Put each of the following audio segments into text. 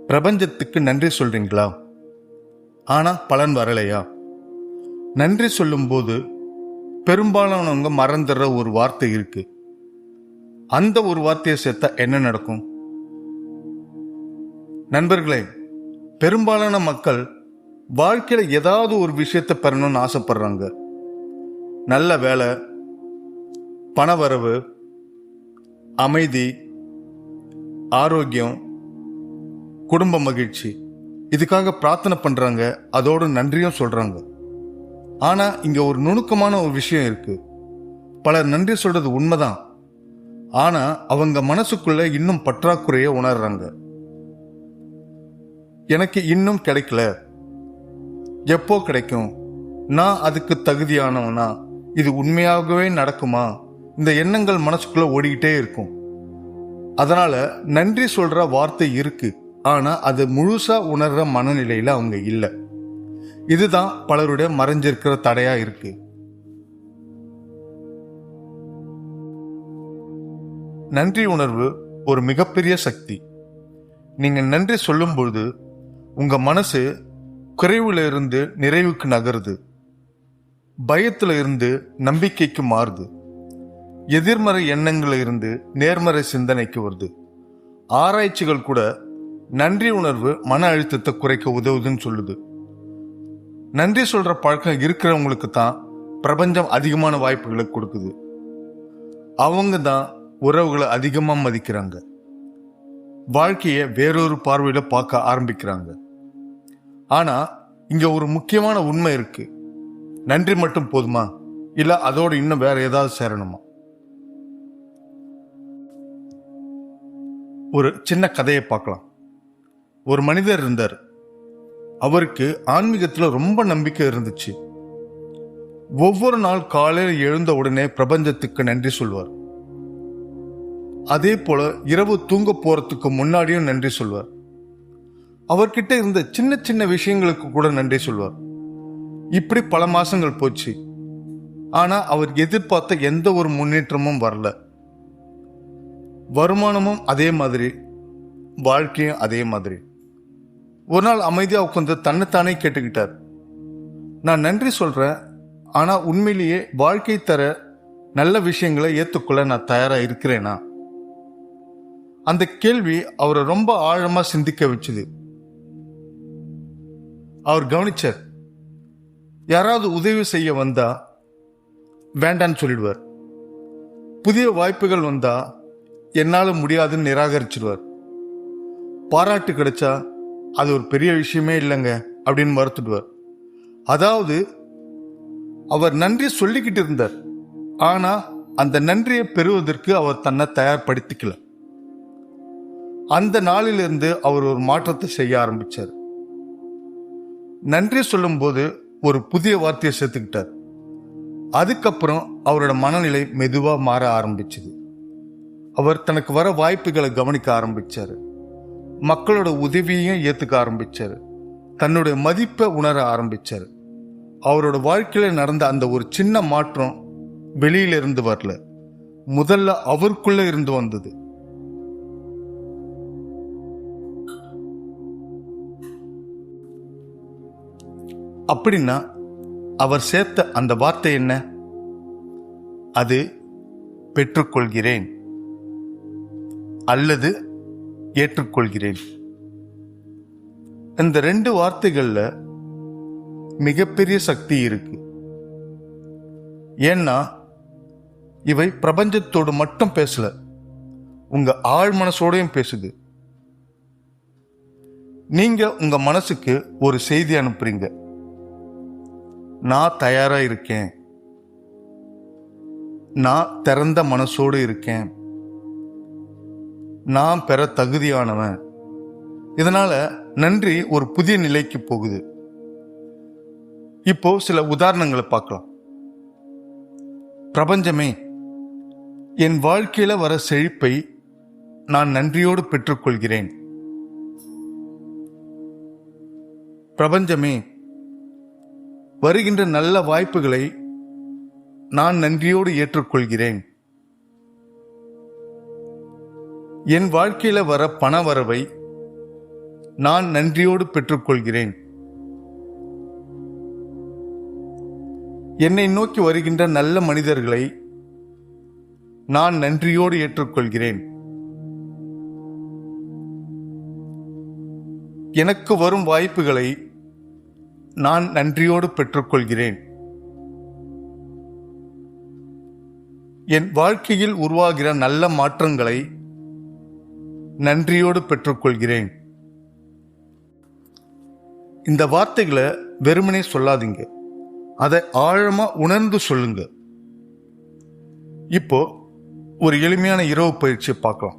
பிரபஞ்சத்துக்கு நன்றி சொல்றீங்களா? ஆனா பலன் வரலையா? நன்றி சொல்லும்போது பெரும்பாலானவங்க மறந்துடுற ஒரு வார்த்தை இருக்கு. அந்த ஒரு வார்த்தையை சேர்த்தா என்ன நடக்கும்? நண்பர்களே, பெரும்பாலான மக்கள் வாழ்க்கையில ஏதாவது ஒரு விஷயத்தை பெறணும்னு ஆசைப்படுறாங்க. நல்ல வேலை, பணவரவு, அமைதி, ஆரோக்கியம், குடும்ப மகிழ்ச்சி, இதுக்காக பிரார்த்தனை பண்றாங்க. அதோட நன்றியும் சொல்றாங்க. ஆனா இங்க ஒரு நுணுக்கமான ஒரு விஷயம் இருக்கு. பலர் நன்றி சொல்றது உண்மைதான். ஆனா அவங்க மனசுக்குள்ள இன்னும் பற்றாக்குறைய உணர்றாங்க. எனக்கு இன்னும் கிடைக்கல, எப்போ கிடைக்கும், நான் அதுக்கு தகுதியானவனா, இது உண்மையாகவே நடக்குமா, இந்த எண்ணங்கள் மனசுக்குள்ள ஓடிக்கிட்டே இருக்கும். அதனால நன்றி சொல்ற வார்த்தை இருக்கு, ஆனா அது முழுசா உணர்ற மனநிலையில அவங்க இல்லை. இதுதான் பலருடைய மறைஞ்சிருக்கிற தடையா இருக்கு. நன்றி உணர்வு ஒரு மிகப்பெரிய சக்தி. நீங்க நன்றி சொல்லும் பொழுது உங்க மனசு குறைவுல இருந்து நிறைவுக்கு நகருது, பயத்துல இருந்து நம்பிக்கைக்கு மாறுது, எதிர்மறை எண்ணங்கள்ல இருந்து நேர்மறை சிந்தனைக்கு வருது. ஆராய்ச்சிகள் கூட நன்றி உணர்வு மன அழுத்தத்தை குறைக்க உதவுதுன்னு சொல்லுது. நன்றி சொல்ற பழக்கம் இருக்கிறவங்களுக்கு தான் பிரபஞ்சம் அதிகமான வாய்ப்புகளை கொடுக்குது. அவங்க தான் உறவுகளை அதிகமா மதிக்கிறாங்க, வாழ்க்கையை வேறொரு பார்வையில பார்க்க ஆரம்பிக்கிறாங்க. ஆனா இங்க ஒரு முக்கியமான உண்மை இருக்கு. நன்றி மட்டும் போதுமா, இல்ல அதோட இன்னும் வேற ஏதாவது சேரணுமா? ஒரு சின்ன கதையை பார்க்கலாம். ஒரு மனிதர் இருந்தார். அவருக்கு ஆன்மீகத்துல ரொம்ப நம்பிக்கை இருந்துச்சு. ஒவ்வொரு நாள் காலையில் எழுந்த உடனே பிரபஞ்சத்துக்கு நன்றி சொல்வார். அதே போல இரவு தூங்க போறதுக்கு முன்னாடியும் நன்றி சொல்வார். அவர்கிட்ட இருந்த சின்ன சின்ன விஷயங்களுக்கு கூட நன்றி சொல்வார். இப்படி பல மாசங்கள் போச்சு. ஆனா அவர் எதிர்பார்த்த எந்த ஒரு முன்னேற்றமும் வரல. வருமானமும் அதே மாதிரி, வாழ்க்கையும் அதே மாதிரி. ஒரு நாள் அமைதியா உட்காந்து தன்னைத்தானே கேட்டுக்கிட்டார். நான் நன்றி சொல்றேன், ஆனா உண்மையிலேயே வாழ்க்கை தர நல்ல விஷயங்களை ஏத்துக்கொள்ள நான் தயாரா இருக்கிறேனா? அந்த கேள்வி அவரை ரொம்ப ஆழமா சிந்திக்க வச்சுது. அவர் கவனிச்சார், யாராவது உதவி செய்ய வந்தா வேண்டான்னு சொல்லிடுவார். புதிய வாய்ப்புகள் வந்தா என்னால முடியாதுன்னு நிராகரிச்சிடுவார். பாராட்டு கிடைச்சா அது ஒரு பெரிய விஷயமே இல்லைங்க அப்படின்னு மறுத்துடுவார். அதாவது அவர் நன்றி சொல்லிக்கிட்டு இருந்தார், ஆனா அந்த நன்றியை பெறுவதற்கு அவர் தன்னை தயார்படுத்திக்கல. அந்த நாளிலிருந்து அவர் ஒரு மாற்றத்தை செய்ய ஆரம்பிச்சார். நன்றி சொல்லும் போது ஒரு புதிய வார்த்தையை சேர்த்துக்கிட்டார். அதுக்கப்புறம் அவரோட மனநிலை மெதுவா மாற ஆரம்பிச்சது. அவர் தனக்கு வர வாய்ப்புகளை கவனிக்க ஆரம்பிச்சாரு. மக்களோட உதவியையும் ஏத்துக்க ஆரம்பிச்சாரு. தன்னுடைய மதிப்பை உணர ஆரம்பிச்சாரு. அவரோட வாழ்க்கையில நடந்த அந்த ஒரு சின்ன மாற்றம் வெளியில இருந்து வரல, முதல்ல அவருக்குள்ள இருந்து வந்தது. அப்படின்னா அவர் சேர்த்த அந்த வார்த்தை என்ன? அது பெற்றுக்கொள்கிறேன் அல்லது ஏற்றுக்கொள்கிறேன். இந்த ரெண்டு வார்த்தைகள்ல மிகப்பெரிய சக்தி இருக்கு. ஏன்னா இவை பிரபஞ்சத்தோடு மட்டும் பேசல, உங்க ஆழ் மனசோடையும் பேசுது. நீங்க உங்க மனசுக்கு ஒரு செய்தி அனுப்புறீங்க, நான் தயாரா இருக்கேன், நான் திறந்த மனசோடு இருக்கேன், நான் பெற தகுதியானவன். இதனால நன்றி ஒரு புதிய நிலைக்கு போகுது. இப்போ சில உதாரணங்களை பார்க்கலாம். பிரபஞ்சமே, என் வாழ்க்கையில வர செழிப்பை நான் நன்றியோடு பெற்றுக்கொள்கிறேன். பிரபஞ்சமே, வருகின்ற நல்ல வாய்ப்புகளை நான் நன்றியோடு ஏற்றுக்கொள்கிறேன். என் வாழ்க்கையில வர பண வரவை நான் நன்றியோடு பெற்றுக்கொள்கிறேன். என்னை நோக்கி வருகின்ற நல்ல மனிதர்களை நான் நன்றியோடு ஏற்றுக்கொள்கிறேன். எனக்கு வரும் வாய்ப்புகளை நான் நன்றியோடு பெற்றுக்கொள்கிறேன். என் வாழ்க்கையில் உருவாகிற நல்ல மாற்றங்களை நன்றியோடு பெற்றுக்கொள்கிறேன். இந்த வார்த்தைகளை வெறுமனே சொல்லாதீங்க, அதை ஆழமா உணர்ந்து சொல்லுங்க. இப்போ ஒரு எளிமையான இரவு பயிற்சியை பார்க்கலாம்.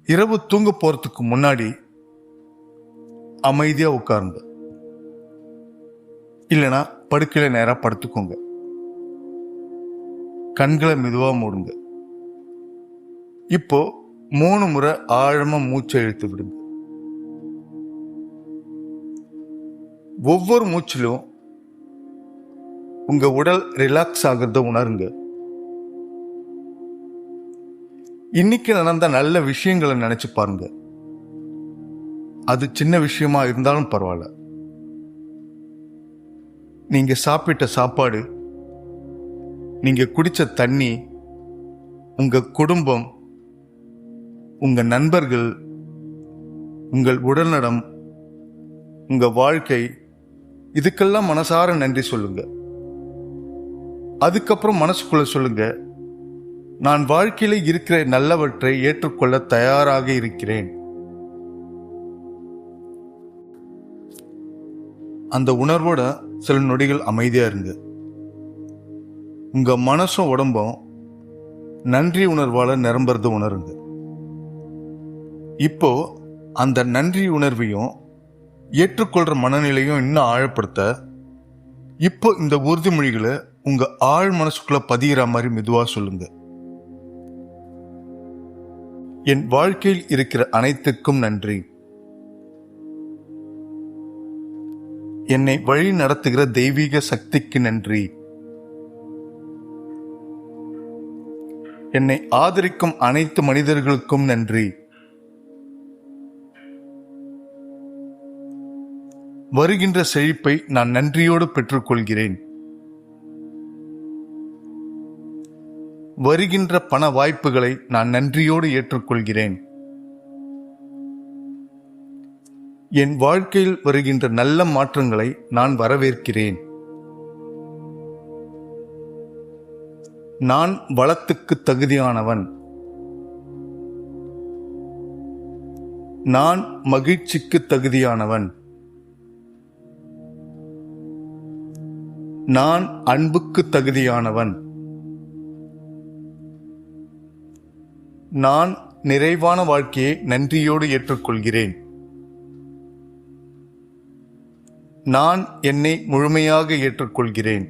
இரவு தூங்க போறதுக்கு முன்னாடி அமைதியா உட்காருங்க, இல்லைன்னா படுக்கையில நேரா படுத்துக்கோங்க. கண்களை மெதுவா மூடுங்க. இப்போ 3 முறை ஆழமா மூச்சை இழுத்து விடுங்க. ஒவ்வொரு மூச்சிலும் உங்க உடல் ரிலாக்ஸ் ஆகிறத உணருங்க. இன்னைக்கு நடந்த நல்ல விஷயங்களை நினைச்சு பாருங்க. அது சின்ன விஷயமா இருந்தாலும் பரவாயில்ல. நீங்க சாப்பிட்ட சாப்பாடு, நீங்க குடிச்ச தண்ணி, உங்க குடும்பம், உங்க நண்பர்கள், உங்கள் உடல்நலம், உங்க வாழ்க்கை, இதுக்கெல்லாம் மனசார நன்றி சொல்லுங்க. அதுக்கப்புறம் மனசுக்குள்ள சொல்லுங்க, நான் வாழ்க்கையில இருக்கிற நல்லவற்றை ஏற்றுக்கொள்ள தயாராக இருக்கிறேன். அந்த உணர்வோட சில நொடிகள் அமைதியா இருங்க. உங்க மனசும் உடம்பும் நன்றி உணர்வால நிரம்புறது உணருங்க. இப்போ அந்த நன்றி உணர்வையும் ஏற்றுக்கொள்ற மனநிலையும் இன்னும் ஆழப்படுத்த இப்போ இந்த உறுதிமொழிகளை உங்க ஆழ் மனசுக்குள்ள பதிகிற மாதிரி மெதுவா சொல்லுங்க. என் வாழ்க்கையில் இருக்கிற அனைத்துக்கும் நன்றி. என்னை வழி நடத்துகிற தெய்வீக சக்திக்கு நன்றி. என்னை ஆதரிக்கும் அனைத்து மனிதர்களுக்கும் நன்றி. வருகின்ற செழிப்பை நான் நன்றியோடு பெற்றுக்கொள்கிறேன். வருகின்ற பண வாய்ப்புகளை நான் நன்றியோடு ஏற்றுக்கொள்கிறேன். என் வாழ்க்கையில் வருகின்ற நல்ல மாற்றங்களை நான் வரவேற்கிறேன். நான் வளத்துக்கு தகுதியானவன். நான் மகிழ்ச்சிக்கு தகுதியானவன். நான் அன்புக்கு தகுதியானவன். நான் நிறைவான வாழ்க்கையை நன்றியோடு ஏற்றுக்கொள்கிறேன். நான் என்னை முழுமையாக ஏற்றுக்கொள்கிறேன்.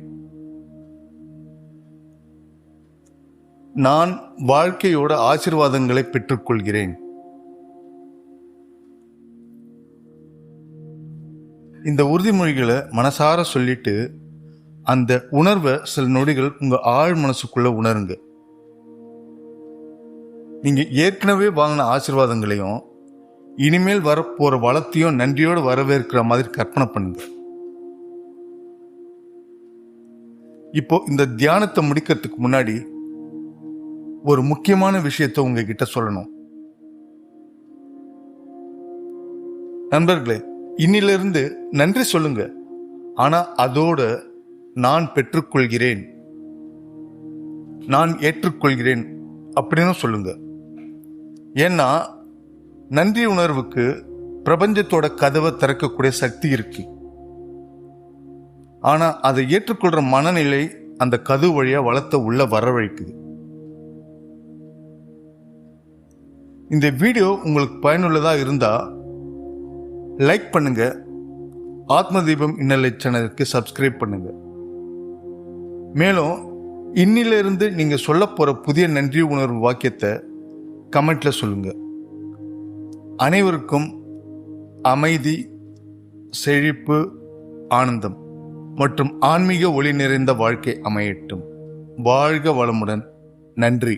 நான் வாழ்க்கையோட ஆசீர்வாதங்களை பெற்றுக்கொள்கிறேன். இந்த உறுதிமொழிகளை மனசார சொல்லிட்டு அந்த உணர்வை சில நொடிகள் உங்க ஆழ் மனசுக்குள்ள உணருங்க. நீங்க ஏற்கனவே வாங்கின ஆசீர்வாதங்களையும் இனிமேல் வரப்போற வளத்தையும் நன்றியோடு வரவேற்கிற மாதிரி கற்பனை பண்ணுங்க. இப்போ இந்த தியானத்தை முடிக்கிறதுக்கு முன்னாடி ஒரு முக்கியமான விஷயத்தை உங்ககிட்ட சொல்லணும். நண்பர்களே, இன்னிலிருந்து நன்றி சொல்லுங்க. ஆனா அதோட நான் பெற்றுக்கொள்கிறேன், நான் ஏற்றுக்கொள்கிறேன் அப்படின்னு சொல்லுங்க. ஏன்னா நன்றி உணர்வுக்கு பிரபஞ்சத்தோட கதவை திறக்கக்கூடிய சக்தி இருக்கு. ஆனா அதை ஏற்றுக்கொள்ற மனநிலை அந்த கதவு வழியா வளர்த்த உள்ள வரவழைக்குது. இந்த வீடியோ உங்களுக்கு பயனுள்ளதா இருந்தா லைக் பண்ணுங்க, ஆத்ம தீபம் இன்னலை சேனலுக்கு சப்ஸ்கிரைப் பண்ணுங்க. மேலும் இன்னிலிருந்து நீங்க சொல்ல போற புதிய நன்றி உணர்வு வாக்கியத்தை கமெண்ட்ல சொல்லுங்க. அனைவருக்கும் அமைதி, செழிப்பு, ஆனந்தம் மற்றும் ஆன்மீக ஒளி நிறைந்த வாழ்க்கை அமையட்டும். வாழ்க வளமுடன். நன்றி.